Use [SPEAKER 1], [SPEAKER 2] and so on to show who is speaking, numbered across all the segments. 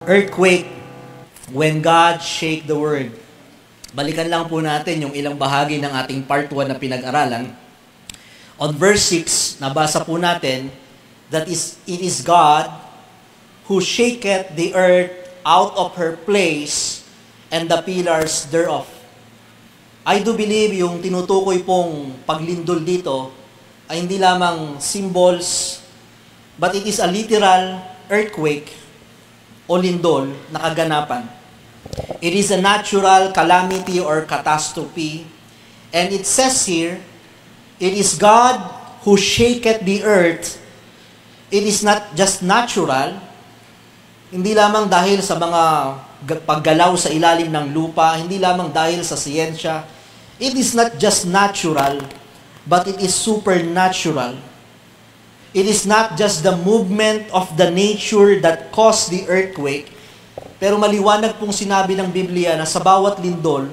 [SPEAKER 1] Earthquake, when God shake the world. Balikan lang po natin yung ilang bahagi ng ating part 1 na pinag-aralan. On verse 6, nabasa po natin, it is God who shaketh the earth out of her place and the pillars thereof. I do believe yung tinutukoy pong paglindol dito ay hindi lamang symbols, but it is a literal earthquake o lindol na kaganapan. It is a natural calamity or catastrophe. And it says here, it is God who shaketh the earth. It is not just natural, hindi lamang dahil sa mga paggalaw sa ilalim ng lupa, hindi lamang dahil sa siyensya. It is not just natural, but it is supernatural. It is not just the movement of the nature that caused the earthquake, pero maliwanag pong sinabi ng Biblia na sa bawat lindol,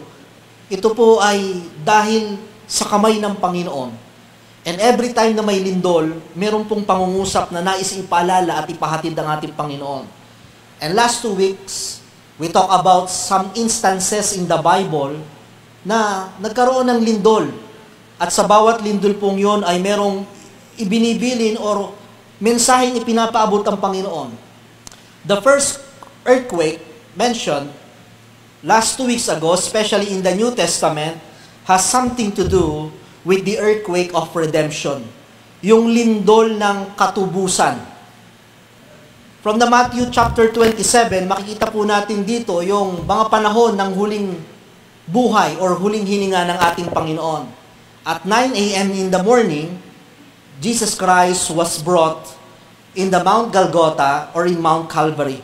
[SPEAKER 1] ito po ay dahil sa kamay ng Panginoon. And every time na may lindol, meron pong pangungusap na nais ipaalala at ipahatid ng ating Panginoon. And last 2 weeks, we talk about some instances in the Bible na nagkaroon ng lindol. At sa bawat lindol pong yon ay merong ibinibilin or mensaheng ipinapaabot ang Panginoon. The first earthquake mentioned last 2 weeks ago, especially in the New Testament, has something to do with the earthquake of redemption. Yung lindol ng katubusan. From the Matthew chapter 27, makikita po natin dito yung mga panahon ng huling buhay or huling hininga ng ating Panginoon. At 9 a.m. in the morning, Jesus Christ was brought in the Mount Golgotha or in Mount Calvary.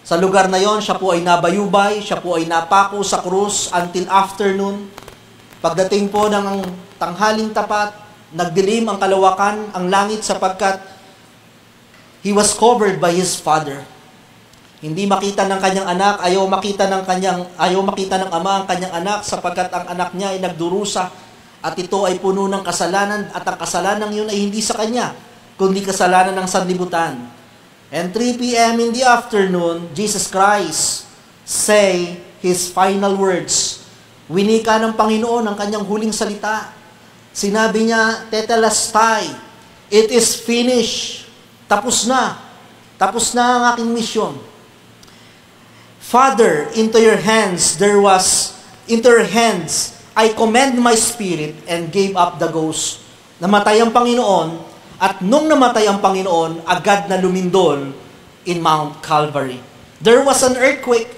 [SPEAKER 1] Sa lugar na yon, siya po ay nabayubay, siya po ay napako sa krus until afternoon. Pagdating po ng tanghaling tapat, nagdilim ang kalawakan, ang langit sapagkat he was covered by his Father. Hindi makita ng kanyang anak, ayaw makita ng ama ang kanyang anak sapagkat ang anak niya ay nagdurusa. At ito ay puno ng kasalanan at ang kasalanan yun ay hindi sa kanya, kundi kasalanan ng sanlibutan. And 3 p.m. in the afternoon, Jesus Christ say His final words. Winika ng Panginoon ang kanyang huling salita. Sinabi niya, Tetelestai, it is finished. Tapos na. Tapos na ang aking misyon. Father, into your hands I commend my spirit and gave up the ghost. Namatay ang Panginoon, at nung namatay ang Panginoon, agad na lumindol in Mount Calvary. There was an earthquake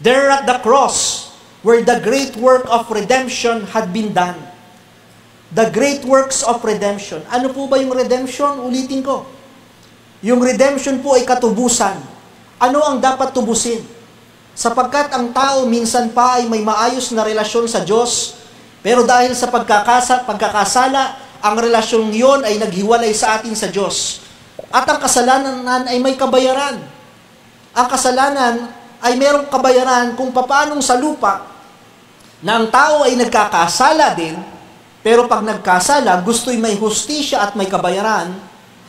[SPEAKER 1] there at the cross where the great work of redemption had been done. The great works of redemption. Ano po ba yung redemption? Ulitin ko. Yung redemption po ay katubusan. Ano ang dapat tubusin? Sapagkat ang tao minsan pa ay may maayos na relasyon sa Diyos, pero dahil sa pagkakasala, ang relasyon yon ay naghiwalay sa atin sa Diyos. At ang kasalanan ay may kabayaran. Ang kasalanan ay merong kabayaran kung paanong sa lupa na ang tao ay nagkakasala din, pero pag nagkasala, gusto'y may hustisya at may kabayaran.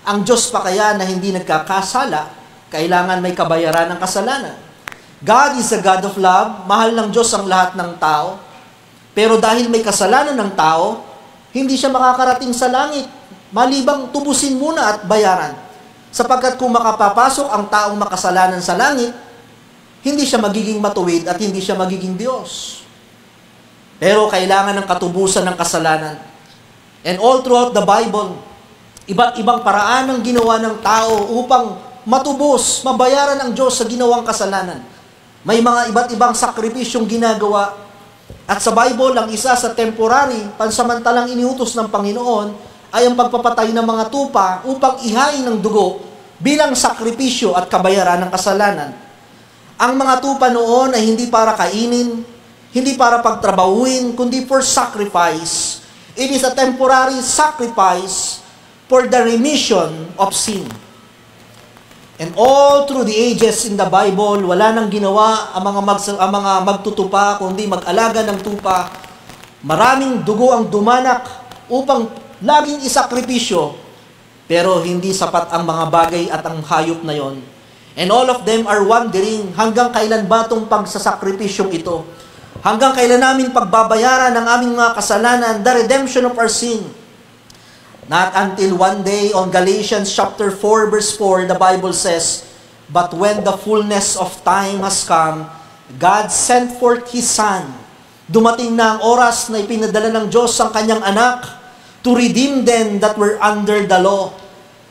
[SPEAKER 1] Ang Diyos pa kaya na hindi nagkakasala, kailangan may kabayaran ng kasalanan. God is a God of love. Mahal ng Diyos ang lahat ng tao. Pero dahil may kasalanan ng tao, hindi siya makakarating sa langit. Malibang tubusin muna at bayaran. Sapagkat kung makapapasok ang taong makasalanan sa langit, hindi siya magiging matuwid at hindi siya magiging Diyos. Pero kailangan ng katubusan ng kasalanan. And all throughout the Bible, iba't ibang paraan ang ginawa ng tao upang matubos, mabayaran ang Diyos sa ginawang kasalanan. May mga iba't ibang sakripisyong ginagawa. At sa Bible, ang isa sa temporary, pansamantalang iniutos ng Panginoon, ay ang pagpapatay ng mga tupa upang ihain ng dugo bilang sakripisyo at kabayaran ng kasalanan. Ang mga tupa noon ay hindi para kainin, hindi para pagtrabahuin, kundi for sacrifice. It is a temporary sacrifice for the remission of sin. And all through the ages in the Bible, wala nang ginawa ang mga magtutupa, kundi mag-alaga ng tupa. Maraming dugo ang dumanak upang laging isakripisyo, pero hindi sapat ang mga bagay at ang hayop na yon. And all of them are wondering, hanggang kailan ba itong pagsasakripisyong ito? Hanggang kailan namin pagbabayaran ng aming mga kasalanan, the redemption of our sin? Not until one day, on Galatians chapter 4, verse 4, the Bible says, "But when the fullness of time has come, God sent forth His Son." Dumating na ang oras na ipinadala ng Diyos ang kanyang anak to redeem them that were under the law.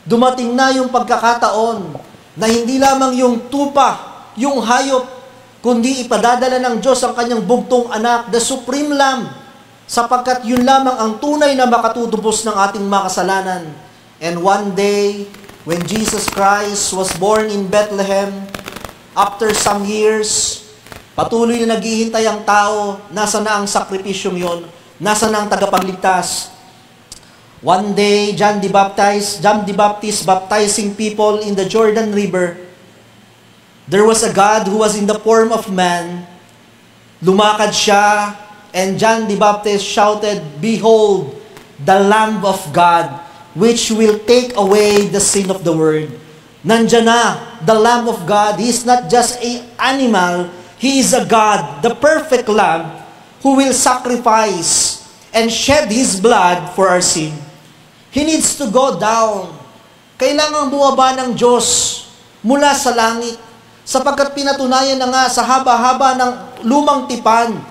[SPEAKER 1] Dumating na yung pagkakataon na hindi lamang yung tupa, yung hayop, kundi ipadadala ng Diyos ang kanyang bugtong anak, the Supreme Lamb, sapagkat yun lamang ang tunay na makatutubos ng ating mga kasalanan. And one day, when Jesus Christ was born in Bethlehem, after some years, patuloy na naghihintay ang tao, nasa na ang sakripisyong yon, nasa na ang tagapagligtas. One day, John the Baptist baptizing people in the Jordan River. There was a God who was in the form of man. Lumakad siya, and John the Baptist shouted, "Behold, the Lamb of God, which will take away the sin of the world." Nandiyan na, the Lamb of God. He is not just an animal, He is a God, the perfect Lamb, who will sacrifice and shed His blood for our sin. He needs to go down. Kailangang bumaba ng Diyos mula sa langit, sapagkat pinatunayan na nga sa haba-haba ng lumang tipan,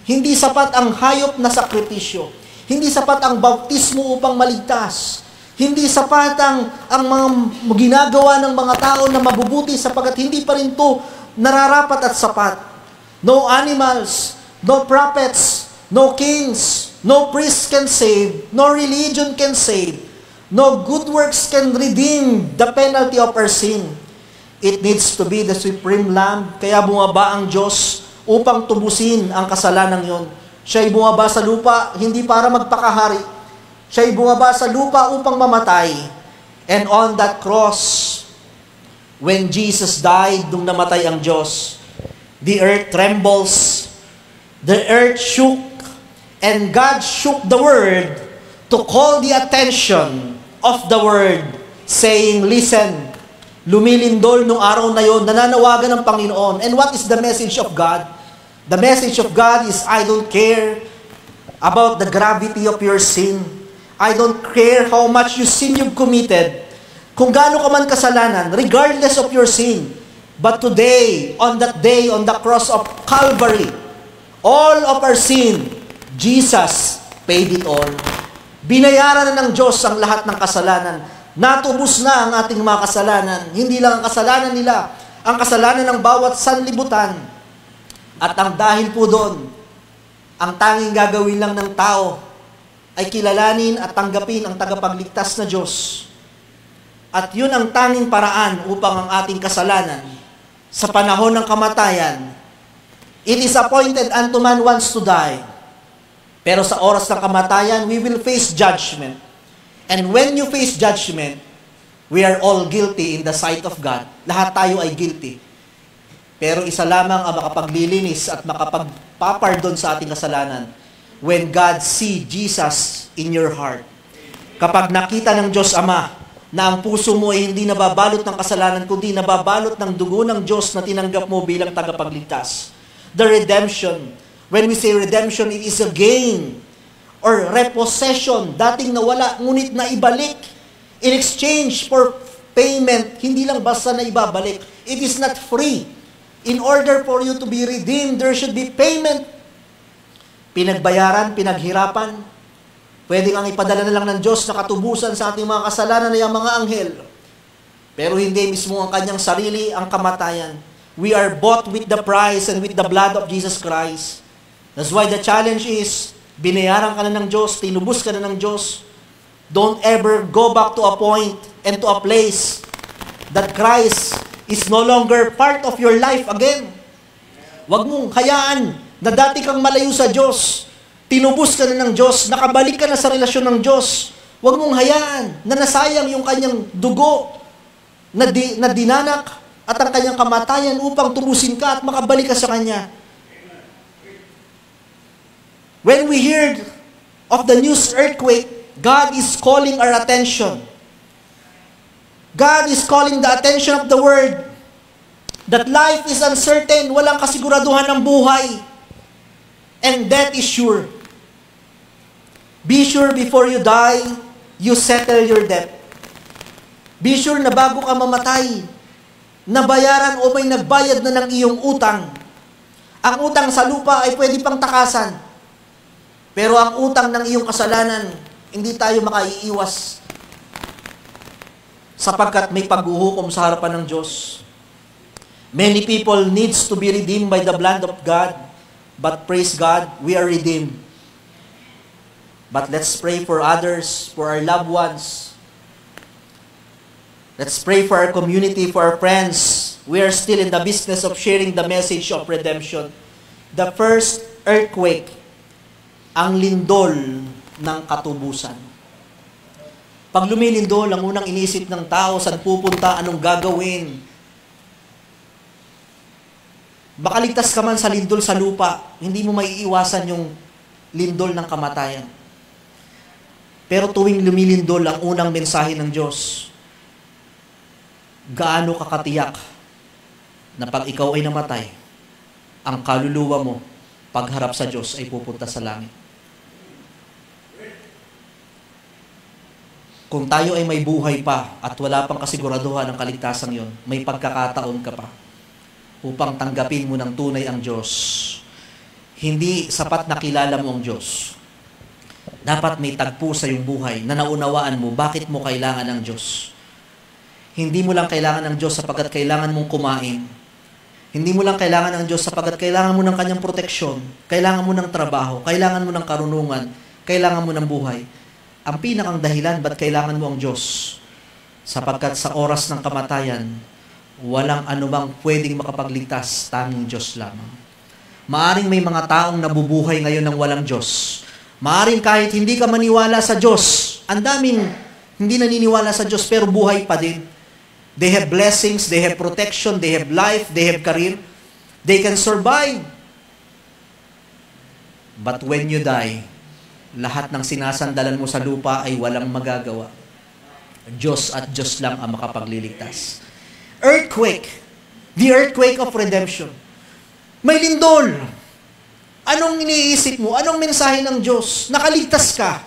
[SPEAKER 1] hindi sapat ang hayop na sakripisyo. Hindi sapat ang bautismo upang maligtas. Hindi sapat ang mga ginagawa ng mga tao na mabubuti, sapagkat hindi pa rin ito nararapat at sapat. No animals, no prophets, no kings, no priest can save, no religion can save, no good works can redeem the penalty of our sin. It needs to be the Supreme Lamb. Kaya bumaba ang Diyos upang tubusin ang kasalanan yon. Siya'y bumaba sa lupa, hindi para magpakahari. Siya'y bumaba sa lupa upang mamatay. And on that cross, when Jesus died, nung namatay ang Diyos, the earth trembles, the earth shook, and God shook the world to call the attention of the world, saying, "Listen." Lumilindol nung araw na yon, nananawagan ng Panginoon. And what is the message of God? The message of God is, I don't care about the gravity of your sin. I don't care how much you sin you've committed. Kung gaano ka man kasalanan, regardless of your sin. But today, on that day, on the cross of Calvary, all of our sin, Jesus paid it all. Binayaran na ng Diyos ang lahat ng kasalanan. Natubos na ang ating mga kasalanan. Hindi lang ang kasalanan nila, ang kasalanan ng bawat sanlibutan. At ang dahil po doon, ang tanging gagawin lang ng tao ay kilalanin at tanggapin ang tagapagligtas na Diyos. At yun ang tanging paraan upang ang ating kasalanan sa panahon ng kamatayan, it is appointed unto man once to die. Pero sa oras ng kamatayan, we will face judgment. And when you face judgment, we are all guilty in the sight of God. Lahat tayo ay guilty. Pero isa lamang ang makapaglilinis at makapagpapardon sa ating kasalanan, when God see Jesus in your heart. Kapag nakita ng Diyos Ama na ang puso mo ay hindi nababalot ng kasalanan, kundi nababalot ng dugo ng Diyos na tinanggap mo bilang tagapagligtas. The redemption. When we say redemption, it is a gain or repossession, dating nawala, ngunit na ibalik in exchange for payment. Hindi lang basta na ibabalik. It is not free. In order for you to be redeemed, there should be payment. Pinagbayaran, pinaghirapan. Pwede ang ipadala na lang ng Diyos na katubusan sa ating mga kasalanan na yung mga anghel. Pero hindi mismo ang kanyang sarili, ang kamatayan. We are bought with the price and with the blood of Jesus Christ. That's why the challenge is, binayaran ka na ng Diyos, tinubos ka na ng Diyos. Don't ever go back to a point and to a place that Christ is no longer part of your life again. Huwag mong hayaan na dati kang malayo sa Diyos, tinubos ka na ng Diyos, nakabalik ka na sa relasyon ng Diyos. Huwag mong hayaan na nasayang yung kanyang dugo na dinanak at ang kanyang kamatayan upang tubusin ka at makabalik ka sa Kanya. When we heard of the news earthquake, God is calling our attention. God is calling the attention of the world That life is uncertain, walang kasiguraduhan ng buhay. And death is sure. Be sure before you die, you settle your debt. Be sure na bago ka mamatay, nabayaran o may nagbayad na ng iyong utang. Ang utang sa lupa ay pwede pang takasan. Pero ang utang ng iyong kasalanan, hindi tayo makaiiwas. Sapagkat may paghuhukom sa harapan ng Diyos. Many people needs to be redeemed by the blood of God. But praise God, we are redeemed. But let's pray for others, for our loved ones. Let's pray for our community, for our friends. We are still in the business of sharing the message of redemption. The first earthquake, ang lindol ng katubusan. Pag lumilindol, ang unang iniisip ng tao, saan pupunta, anong gagawin? Makaligtas ka man sa lindol sa lupa, hindi mo maiiwasan yung lindol ng kamatayan. Pero tuwing lumilindol ang unang mensahe ng Diyos, gaano kakatiyak na pag ikaw ay namatay, ang kaluluwa mo, pagharap sa Diyos ay pupunta sa langit. Kung tayo ay may buhay pa at wala pang kasiguraduhan ng kaligtasan yon, may pagkakataon ka pa upang tanggapin mo ng tunay ang Diyos. Hindi sapat na kilala mo ang Diyos. Dapat may tagpo sa iyong buhay na naunawaan mo bakit mo kailangan ng Diyos. Hindi mo lang kailangan ng Diyos sapagkat kailangan mong kumain. Hindi mo lang kailangan ng Diyos sapagkat kailangan mo ng kanyang proteksyon. Kailangan mo ng trabaho. Kailangan mo ng karunungan. Kailangan mo ng buhay. Ang pinakang dahilan ba't kailangan mo ang Diyos? Sapagkat sa oras ng kamatayan, walang anumang pwedeng makapagligtas, tanging Diyos lamang. Maaring may mga taong nabubuhay ngayon ng walang Diyos. Maaring kahit hindi ka maniwala sa Diyos, ang daming hindi naniniwala sa Diyos pero buhay pa din. They have blessings, they have protection, they have life, they have career. They can survive. But when you die, lahat ng sinasandalan mo sa lupa ay walang magagawa. Diyos at Diyos lang ang makapagliligtas. Earthquake. The earthquake of redemption. May lindol. Anong iniisip mo? Anong mensahe ng Diyos? Nakaligtas ka.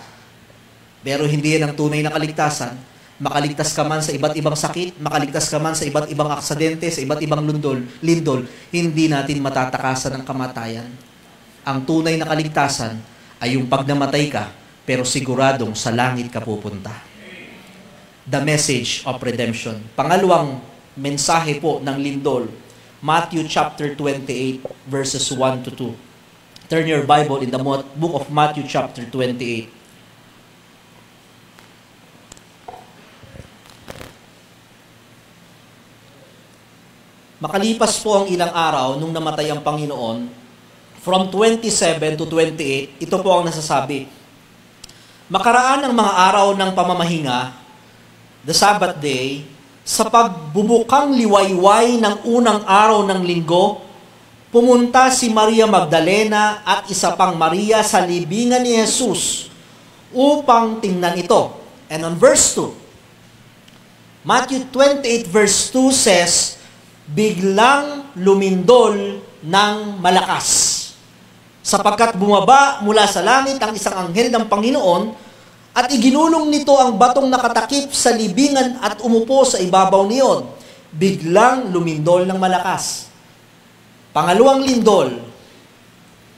[SPEAKER 1] Pero hindi yan ang tunay na kaligtasan. Makaligtas ka man sa iba't ibang sakit, makaligtas ka man sa iba't ibang aksidente, sa iba't ibang lindol, hindi natin matatakasan ang kamatayan. Ang tunay na kaligtasan ay yung pag namatay ka, pero siguradong sa langit ka pupunta. The message of redemption. Pangalawang mensahe po ng lindol, Matthew chapter 28, verses 1 to 2. Turn your Bible in the book of Matthew chapter 28. Makalipas po ang ilang araw nung namatay ang Panginoon, from 27 to 28, ito po ang nasasabi. Makaraan ang mga araw ng pamamahinga, the Sabbath day, sa pagbubukang liwayway ng unang araw ng linggo, pumunta si Maria Magdalena at isa pang Maria sa libingan ni Jesus upang tingnan ito. And on verse 2, Matthew 28 verse 2 says, biglang lumindol ng malakas. Sapagkat bumaba mula sa langit ang isang anghel ng Panginoon at iginulong nito ang batong nakatakip sa libingan at umupo sa ibabaw niyon. Biglang lumindol ng malakas. Pangalawang lindol,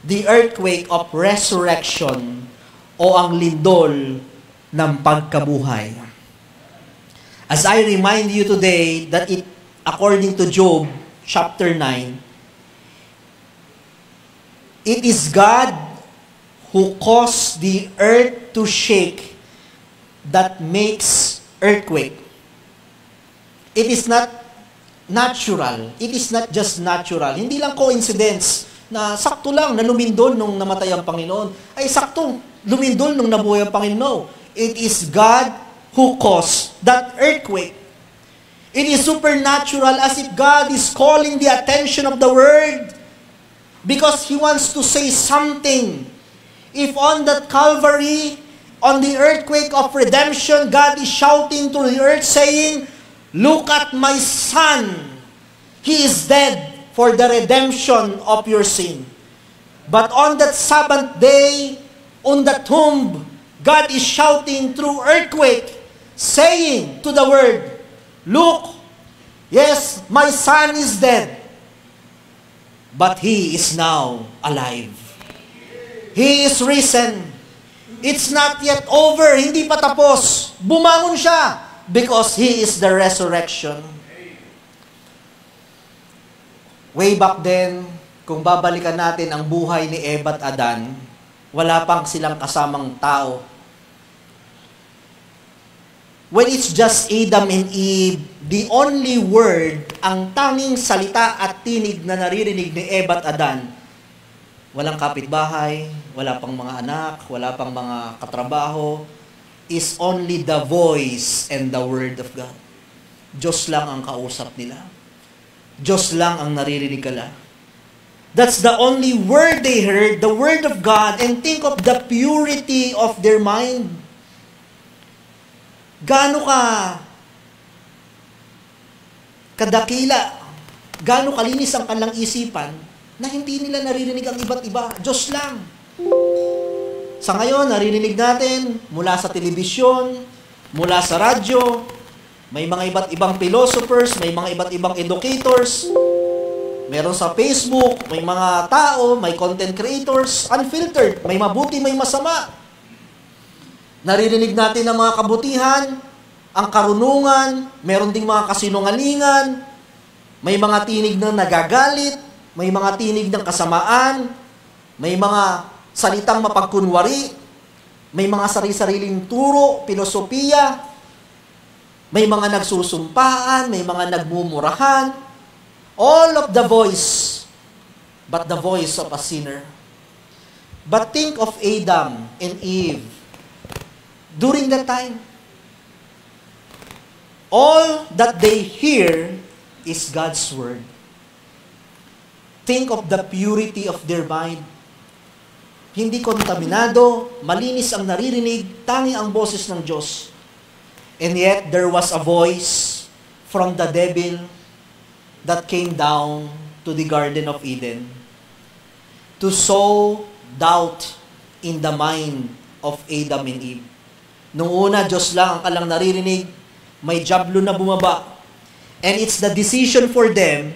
[SPEAKER 1] the earthquake of resurrection o ang lindol ng pagkabuhay. As I remind you today that according to Job chapter 9, it is God who caused the earth to shake that makes earthquake. It is not natural. It is not just natural. Hindi lang coincidence na sakto lang na lumindol nung namatay ang Panginoon. Ay sakto lumindol nung nabuhay ang Panginoon. It is God who caused that earthquake. It is supernatural, as if God is calling the attention of the world because He wants to say something. If on that Calvary, on the earthquake of redemption, God is shouting to the earth saying, look at my son. He is dead for the redemption of your sin. But on that Sabbath day, on that tomb, God is shouting through earthquake, saying to the world, look, yes, my son is dead, but he is now alive. He is risen. It's not yet over. Hindi pa tapos. Bumangon siya because he is the resurrection. Way back then, kung babalikan natin ang buhay ni Eva at Adan, wala pang silang kasamang tao. When it's just Adam and Eve, the only word, ang tanging salita at tinig na naririnig ni Eva at Adan, walang kapitbahay, wala pang mga anak, wala pang mga katrabaho, is only the voice and the word of God. Diyos lang ang kausap nila. Diyos lang ang naririnig nila. That's the only word they heard, the word of God, and think of the purity of their mind. Gaano kadakila, gaano kalinis ang kanilang isipan, na hindi nila naririnig ang iba't iba. Diyos lang. Sa ngayon, naririnig natin mula sa telebisyon, mula sa radyo, may mga iba't ibang philosophers, may mga iba't ibang educators, meron sa Facebook, may mga tao, may content creators, unfiltered, may mabuti, may masama. Naririnig natin ang mga kabutihan, ang karunungan, meron ding mga kasinungalingan, may mga tinig na nagagalit, may mga tinig ng kasamaan, may mga salitang mapagkunwari, may mga sari-sariling turo, filosofiya, may mga nagsusumpaan, may mga nagmumurahan, all of the voice, but the voice of a sinner. But think of Adam and Eve during that time. All that they hear is God's word. Think of the purity of their mind. Hindi kontaminado, malinis ang naririnig, tanging ang boses ng Diyos. And yet, there was a voice from the devil that came down to the Garden of Eden to sow doubt in the mind of Adam and Eve. Nung una, Diyos lang ang kalang naririnig, may diablo na bumaba. And it's the decision for them,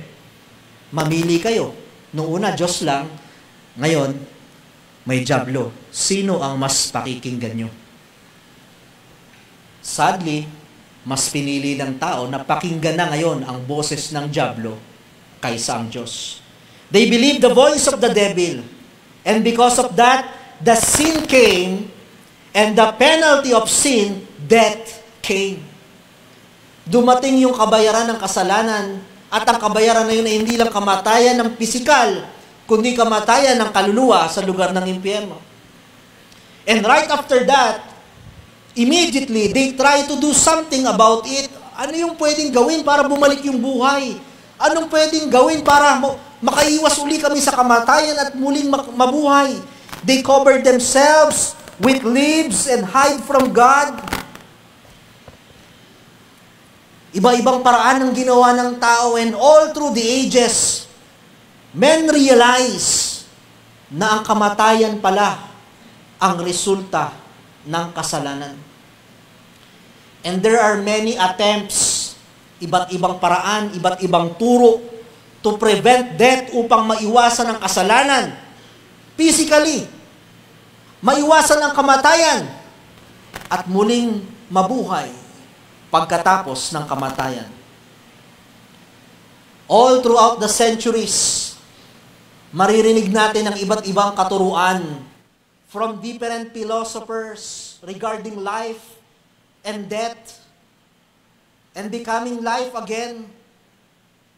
[SPEAKER 1] mamili kayo. Nung una, Diyos lang. Ngayon, may diablo. Sino ang mas pakikinggan nyo? Sadly, mas pinili ng tao na pakinggan na ngayon ang boses ng diablo kaysa ang Diyos. They believe the voice of the devil. And because of that, the sin came, and the penalty of sin, death came. Dumating yung kabayaran ng kasalanan, at ang kabayaran na yun ay hindi lang kamatayan ng pisikal, kundi kamatayan ng kaluluwa sa lugar ng impyerno. And right after that, immediately, they try to do something about it. Ano yung pwedeng gawin para bumalik yung buhay? Anong pwedeng gawin para makaiwas uli kami sa kamatayan at muling mabuhay? They cover themselves with leaves and hide from God. Iba-ibang paraan ang ginawa ng tao, and all through the ages, men realize na ang kamatayan pala ang resulta ng kasalanan. And there are many attempts, iba't ibang paraan, iba't ibang turo to prevent death upang maiwasan ang kasalanan. Physically, maiwasan ang kamatayan at muling mabuhay pagkatapos ng kamatayan. All throughout the centuries, maririnig natin ang iba't ibang katuruan from different philosophers regarding life and death and becoming life again.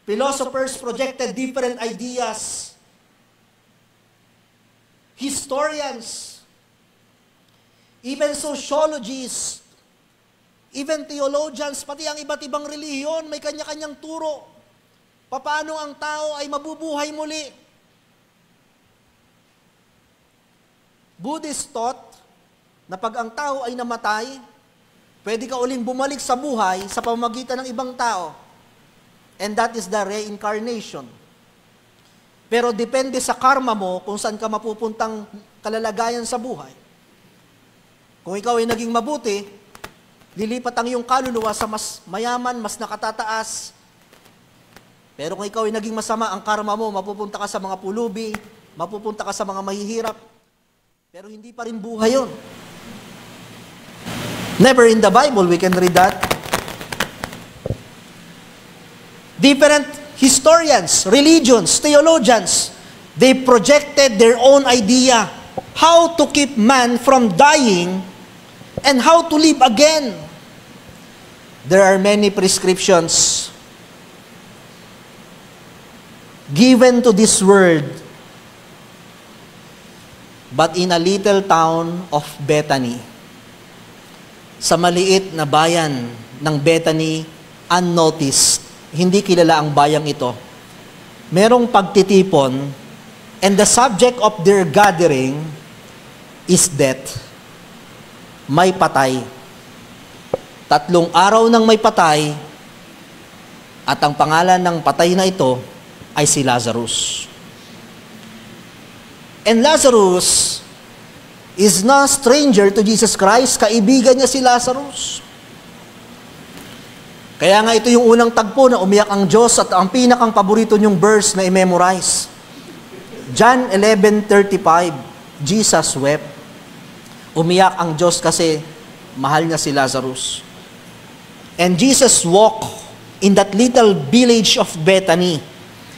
[SPEAKER 1] Philosophers projected different ideas. Historians, even sociologists, even theologians, pati ang iba't ibang relihiyon, may kanya-kanyang turo. Paano ang tao ay mabubuhay muli? Buddhist taught na pag ang tao ay namatay, pwede ka uling bumalik sa buhay sa pamamagitan ng ibang tao. And that is the reincarnation. Pero depende sa karma mo kung saan ka mapupuntang kalalagayan sa buhay. Kung ikaw ay naging mabuti, lilipat ang iyong kaluluwa sa mas mayaman, mas nakatataas. Pero kung ikaw ay naging masama, ang karma mo, mapupunta ka sa mga pulubi, mapupunta ka sa mga mahihirap. Pero hindi pa rin buhay yun. Never in the Bible we can read that. Different historians, religions, theologians, they projected their own idea how to keep man from dying and how to live again. There are many prescriptions given to this world, but in a little town of Bethany, sa maliit na bayan ng Bethany, unnoticed, hindi kilala ang bayang ito, merong pagtitipon, and the subject of their gathering is death. May patay. 3 araw nang may patay, at ang pangalan ng patay na ito ay si Lazarus. And Lazarus is no stranger to Jesus Christ. Kaibigan niya si Lazarus. Kaya nga ito yung unang tagpo na umiyak ang Diyos at ang pinakang paborito niyong verse na i-memorize. John 11:35, Jesus wept. Umiyak ang Diyos kasi mahal niya si Lazarus. And Jesus walked in that little village of Bethany.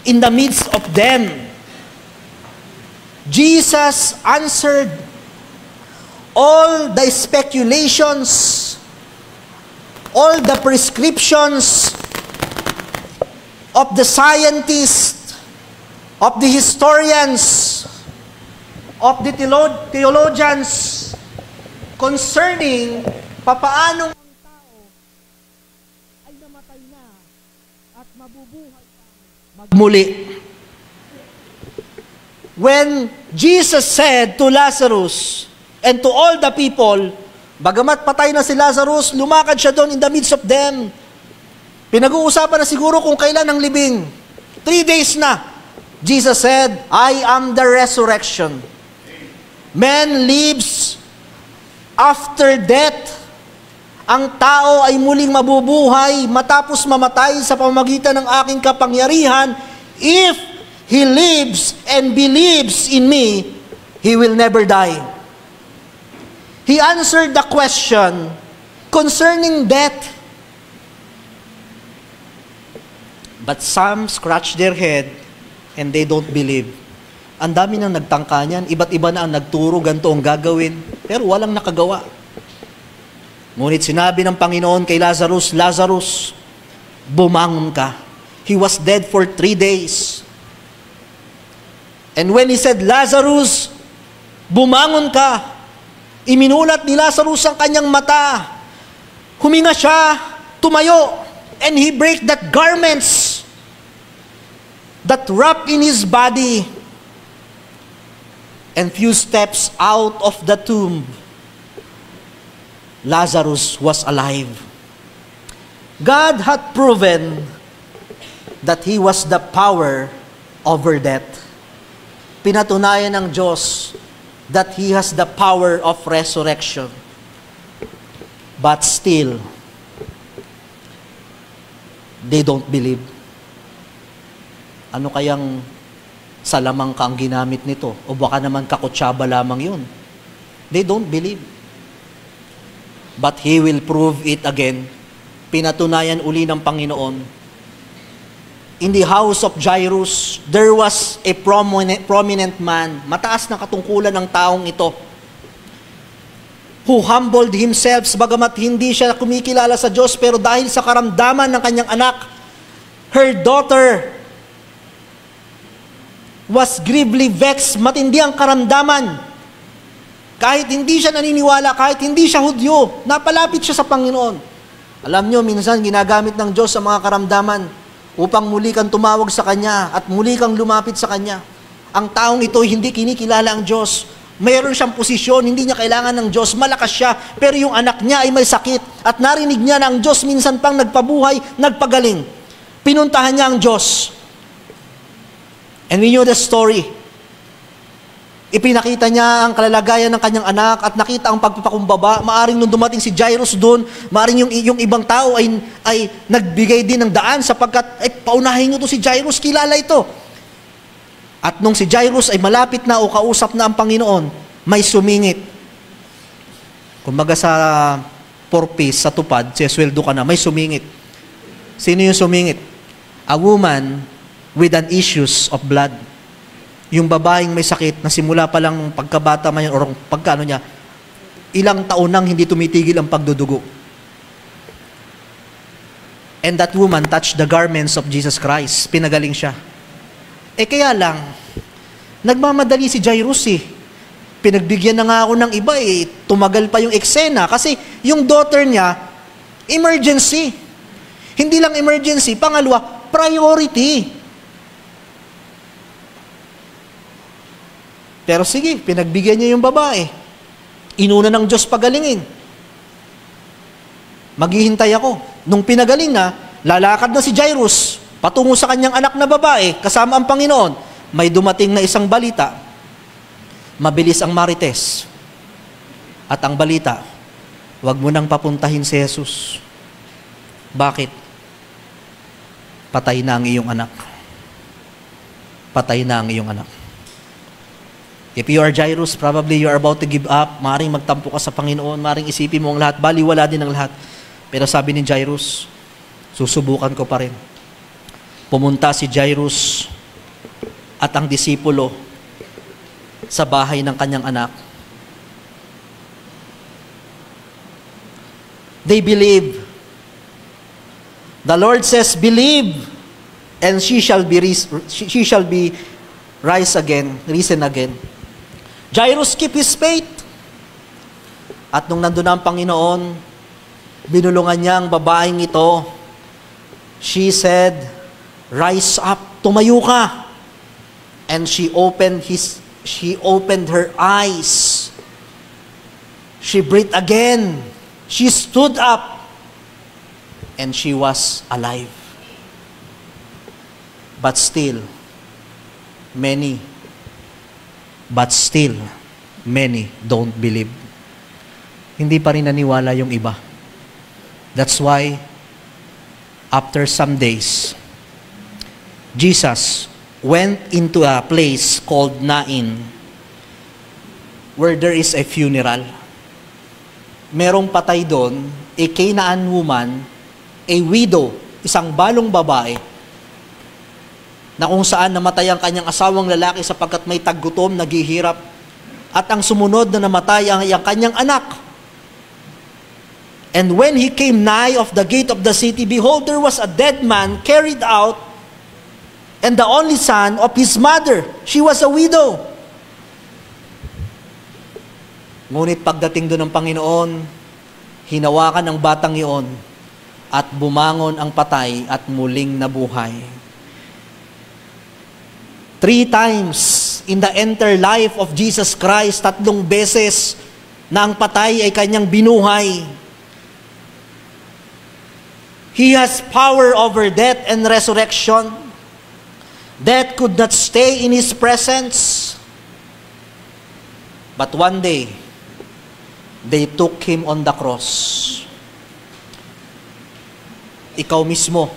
[SPEAKER 1] In the midst of them, Jesus answered all the speculations, all the prescriptions of the scientists, of the historians, of the theologians concerning papaanong ang tao ay namatay na at mabubuhay magmuli. When Jesus said to Lazarus and to all the people, bagamat patay na si Lazarus, lumakad siya doon in the midst of them. Pinag-uusapan na siguro kung kailan ang libing. 3 days na. Jesus said, I am the resurrection. Man lives after death. Ang tao ay muling mabubuhay matapos mamatay sa pamamagitan ng aking kapangyarihan. If he lives and believes in me, he will never die. He answered the question concerning death. But some scratch their head and they don't believe. Ang dami nang nagtangka niyan, iba't iba na ang nagturo, ganito ang gagawin, pero walang nakagawa. Ngunit sinabi ng Panginoon kay Lazarus, Lazarus, bumangon ka. He was dead for 3 days. And when he said, Lazarus, bumangon ka, iminulat ni Lazarus ang kanyang mata. Huminga siya, tumayo, and he break that garments that wrap in his body. And few steps out of the tomb, Lazarus was alive. God had proven that He was the power over death. Pinatunayan ng Diyos that He has the power of resurrection. But still, they don't believe. Ano kayang salamang kang ginamit nito? O baka naman kakutsaba lamang yun. They don't believe. But He will prove it again. Pinatunayan uli ng Panginoon. In the house of Jairus, there was a prominent man, mataas na katungkulan ng taong ito, who humbled himself, bagamat hindi siya kumikilala sa Diyos, pero dahil sa karamdaman ng kanyang anak, her daughter was gravely vexed, matindi ang karamdaman. Kahit hindi siya naniniwala, kahit hindi siya Hudyo, napalapit siya sa Panginoon. Alam nyo, minsan ginagamit ng Diyos sa mga karamdaman upang muli kang tumawag sa Kanya at muli kang lumapit sa Kanya. Ang taong ito hindi kinikilala ang Diyos. Mayroon siyang posisyon, hindi niya kailangan ng Diyos, malakas siya, pero yung anak niya ay may sakit at narinig niya na ang Diyos minsan pang nagpabuhay, nagpagaling. Pinuntahan niya ang Diyos. And we know the story. Ipinakita niya ang kalalagayan ng kanyang anak at nakita ang pagpapakumbaba. Maaring nung dumating si Jairus doon, maaring yung ibang tao ay nagbigay din ng daan sapagkat paunahin nyo to si Jairus, kilala ito. At nung si Jairus ay malapit na o kausap na ang Panginoon, may sumingit. Kumbaga sa porpis, sa tupad, sweldo ka na, may sumingit. Sino yung sumingit? A woman with an issues of blood. Yung babaeng may sakit na simula pa lang pagkabata man yan, or pagkano niya, ilang taon nang hindi tumitigil ang pagdudugo. And that woman touched the garments of Jesus Christ. Pinagaling siya. Kaya lang, nagmamadali si Jairus Pinagbigyan na nga ako ng iba Tumagal pa yung eksena kasi yung daughter niya, emergency. Hindi lang emergency, pangalawa, priority. Pero sige, pinagbigyan niya yung babae. Inuna ng Diyos pagalingin. Maghihintay ako. Nung pinagaling na, lalakad na si Jairus, patungo sa kanyang anak na babae, kasama ang Panginoon. May dumating na isang balita. Mabilis ang marites. At ang balita, huwag mo nang papuntahin si Jesus. Bakit? Patay na ang iyong anak. Patay na ang iyong anak. If you are Jairus, probably you are about to give up. Maring magtampo ka sa Panginoon. Maring isipin mo ang lahat. Baliwala din ang lahat. Pero sabi ni Jairus, susubukan ko pa rin. Pumunta si Jairus at ang disipulo sa bahay ng kanyang anak. They believe. The Lord says, believe, and she shall be risen again. Jairus keep his faith. At nung nandun na ang Panginoon, binulungan niya ang babaeng ito. She said, rise up, tumayo ka. And she opened her eyes. She breathed again. She stood up. And she was alive. But still, many don't believe. Hindi pa rin naniwala yung iba. That's why, after some days, Jesus went into a place called Nain, where there is a funeral. Merong patay doon, a Canaan woman, a widow, isang balong babae, na kung saan namatay ang kanyang asawang lalaki sapagkat may taggutom, naghihirap, at ang sumunod na namatay ang kanyang anak. And when he came nigh of the gate of the city, behold, there was a dead man carried out, and the only son of his mother. She was a widow. Ngunit pagdating doon ng Panginoon, hinawakan ang batang iyon, at bumangon ang patay at muling nabuhay. 3 times in the entire life of Jesus Christ, 3 beses na ang patay ay kanyang binuhay. He has power over death and resurrection. Death could not stay in His presence. But one day, they took Him on the cross. Ikaw mismo,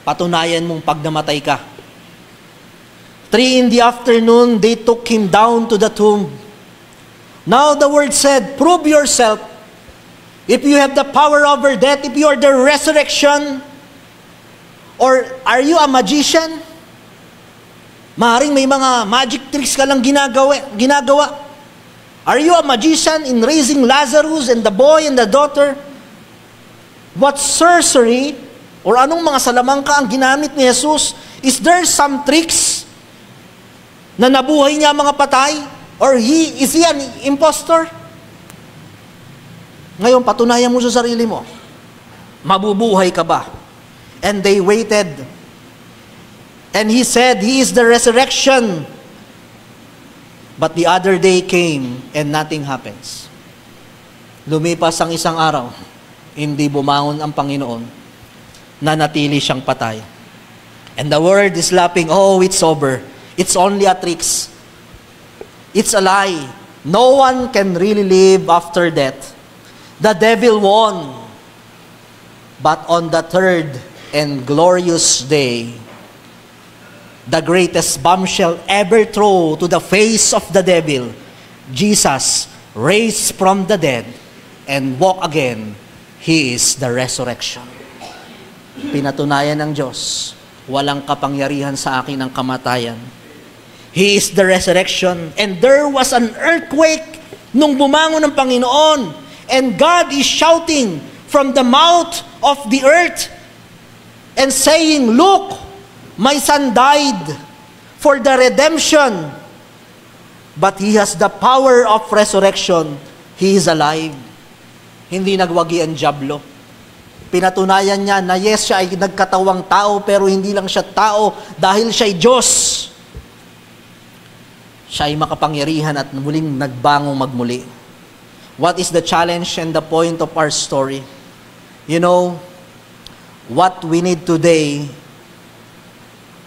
[SPEAKER 1] patunayan mong pag namatay ka. 3 in the afternoon, they took Him down to the tomb. Now the word said, prove yourself. If you have the power over death, if you are the resurrection, or are you a magician? Maaaring may mga magic tricks ka lang ginagawa. Are you a magician in raising Lazarus and the boy and the daughter? What sorcery or anong mga salamangka ang ginamit ni Jesus? Is there some tricks na nabuhay niya mga patay? Or is he an impostor? Ngayon, patunayan mo sa sarili mo. Mabubuhay ka ba? And they waited. And He said, He is the resurrection. But the other day came and nothing happens. Lumipas ang isang araw, hindi bumangon ang Panginoon, nanatili siyang patay. And the world is laughing, oh, it's over. It's only a tricks. It's a lie. No one can really live after death. The devil won. But on the third and glorious day, the greatest bombshell ever thrown to the face of the devil, Jesus raised from the dead and walk again. He is the resurrection. Pinatunayan ng Diyos, walang kapangyarihan sa akin ang kamatayan. He is the resurrection. And there was an earthquake nung bumangon ng Panginoon. And God is shouting from the mouth of the earth and saying, look, my son died for the redemption, but he has the power of resurrection. He is alive. Hindi nagwagi ang dyablo. Pinatunayan niya na yes, siya ay nagkatawang tao, pero hindi lang siya tao dahil siya ay Diyos. Siya ay makapangyarihan at muling nagbangong magmuli. What is the challenge and the point of our story? You know, what we need today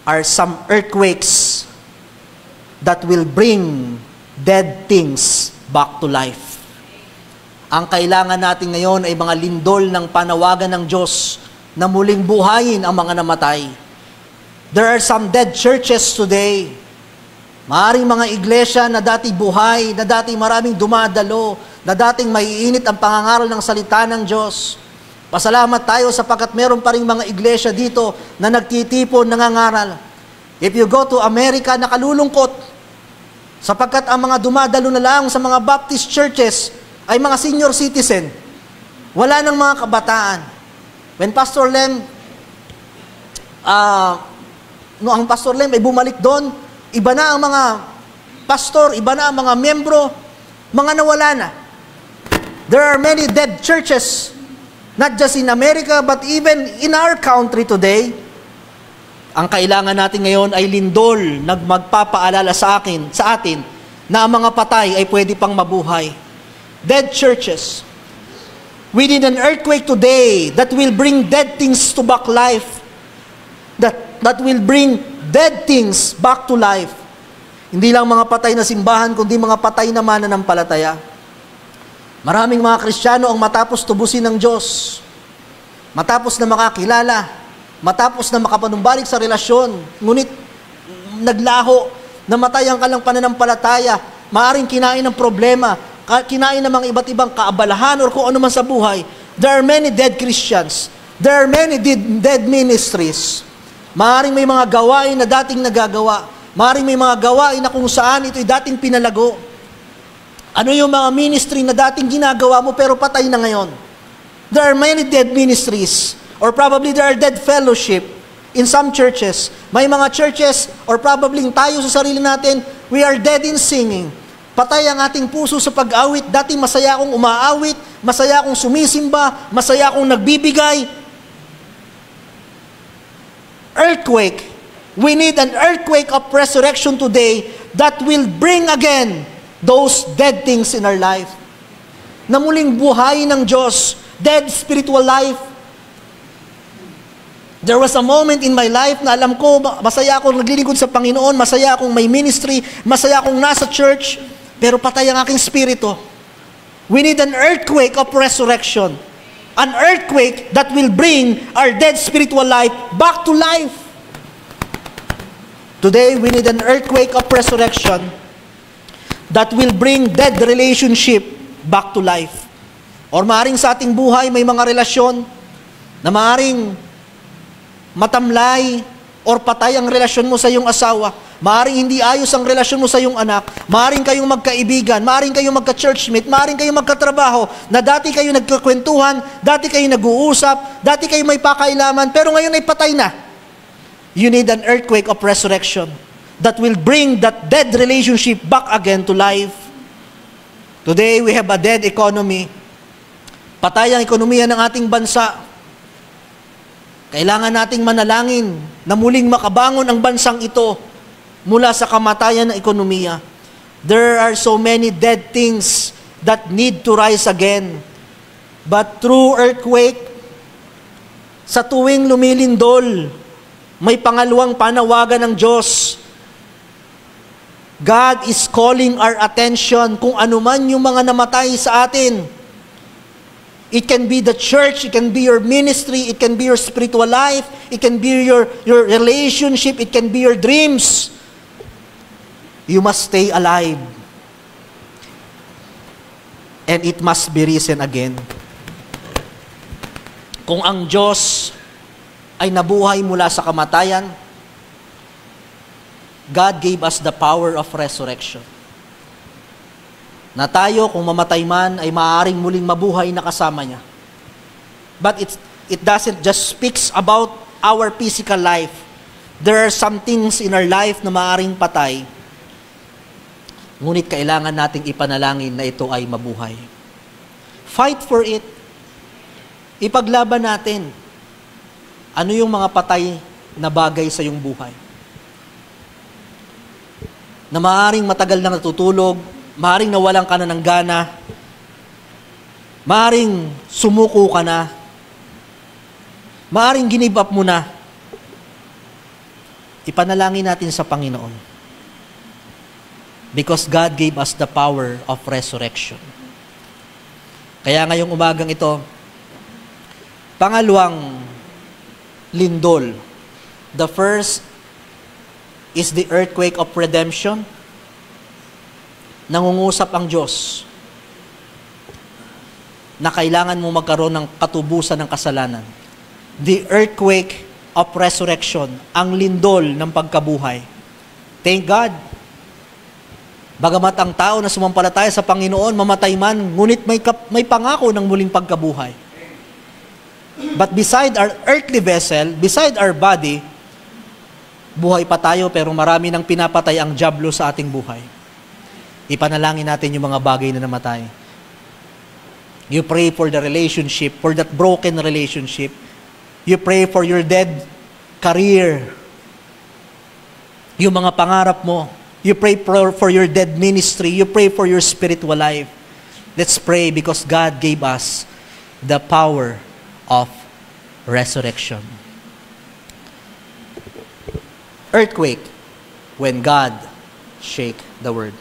[SPEAKER 1] are some earthquakes that will bring dead things back to life. Ang kailangan natin ngayon ay mga lindol ng panawagan ng Diyos na muling buhayin ang mga namatay. There are some dead churches today. Maaring mga iglesia na dati buhay, na dati maraming dumadalo, na dating maiinit ang pangangaral ng salita ng Diyos. Pasalamat tayo sapagkat meron pa rin mga iglesia dito na nagtitipon, nangangaral. If you go to America, nakalulungkot. Sapagkat ang mga dumadalo na lang sa mga Baptist churches ay mga senior citizen. Wala nang mga kabataan. When Pastor Lem, ang Pastor Lem ay bumalik doon, iba na ang mga pastor, iba na ang mga membro, mga nawala na. There are many dead churches, not just in America, but even in our country today. Ang kailangan natin ngayon ay lindol na magpapaalala sa atin, na ang mga patay ay pwede pang mabuhay. Dead churches. We need an earthquake today that will bring dead things to back life. That will bring dead things back to life. Hindi lang mga patay na simbahan, kundi mga patay na mananampalataya. Maraming mga Kristiyano ang matapos tubusin ng Diyos, matapos na makakilala, matapos na makapanumbalik sa relasyon, ngunit naglaho, namatayan ka lang pananampalataya, maaring kinain ng problema, kinain ng mga iba't ibang kaabalahan or kung ano man sa buhay. There are many dead Christians. There are many dead ministries. Maaring may mga gawain na dating nagagawa. Maaring may mga gawain na kung saan ito'y dating pinalago. Ano yung mga ministry na dating ginagawa mo pero patay na ngayon? There are many dead ministries. Or probably there are dead fellowship in some churches. May mga churches, or probably tayo sa sarili natin, we are dead in singing. Patay ang ating puso sa pag-awit. Dati masaya akong umaawit, masaya akong sumisimba, masaya akong nagbibigay. Earthquake. We need an earthquake of resurrection today that will bring again those dead things in our life. Na muling buhay ng Diyos. Dead spiritual life. There was a moment in my life na alam ko, masaya akong naglilingkod sa Panginoon, masaya akong may ministry, masaya akong nasa church, pero patay ang aking spirito. We need an earthquake of resurrection. An earthquake that will bring our dead spiritual life back to life. Today, we need an earthquake of resurrection that will bring dead relationship back to life. Or maaring sa ating buhay, may mga relasyon na maaring matamlay or patay ang relasyon mo sa iyong asawa. Maaring hindi ayos ang relasyon mo sa iyong anak. Maaring kayong magkaibigan, maaring kayong magka-churchmate, maaring kayong magkatrabaho, na dati kayo nagkakwentuhan, dati kayo nag-uusap, dati kayo may pakailaman, pero ngayon ay patay na. You need an earthquake of resurrection that will bring that dead relationship back again to life. Today, we have a dead economy. Patay ang ekonomiya ng ating bansa. Kailangan nating manalangin na muling makabangon ang bansang ito mula sa kamatayan ng ekonomiya. There are so many dead things that need to rise again. But through earthquake, sa tuwing lumilindol May pangalawang panawagan ng Diyos. God is calling our attention kung ano man yung mga namatay sa atin. It can be the church, it can be your ministry, it can be your spiritual life, it can be your relationship, it can be your dreams. You must stay alive. And it must be risen again. Kung ang Diyos ay nabuhay mula sa kamatayan, God gave us the power of resurrection. Na tayo, kung mamatay man, ay maaaring muling mabuhay na kasama niya. But it doesn't just speaks about our physical life. There are some things in our life na maaaring patay. Ngunit kailangan nating ipanalangin na ito ay mabuhay. Fight for it. Ipaglaban natin. Ano yung mga patay na bagay sa iyong buhay? Na maaaring matagal na natutulog, maaaring nawalan ka na ng gana, maaaring sumuko ka na, maaaring give up mo na. Ipanalangin natin sa Panginoon. Because God gave us the power of resurrection. Kaya ngayong umagang ito, pangalawang lindol. The first is the earthquake of redemption. Nangungusap ang Diyos na kailangan mo magkaroon ng katubusan ng kasalanan. The earthquake of resurrection, ang lindol ng pagkabuhay. Thank God. Bagamat ang tao na sumampalataya sa Panginoon, mamatay man, ngunit may pangako ng muling pagkabuhay. But beside our earthly vessel, beside our body, buhay pa tayo pero marami nang pinapatay ang dyablo sa ating buhay. Ipanalangin natin yung mga bagay na namatay. You pray for the relationship, for that broken relationship. You pray for your dead career. Yung mga pangarap mo. You pray for your dead ministry. You pray for your spiritual life. Let's pray because God gave us the power of resurrection. Earthquake when God shake the word.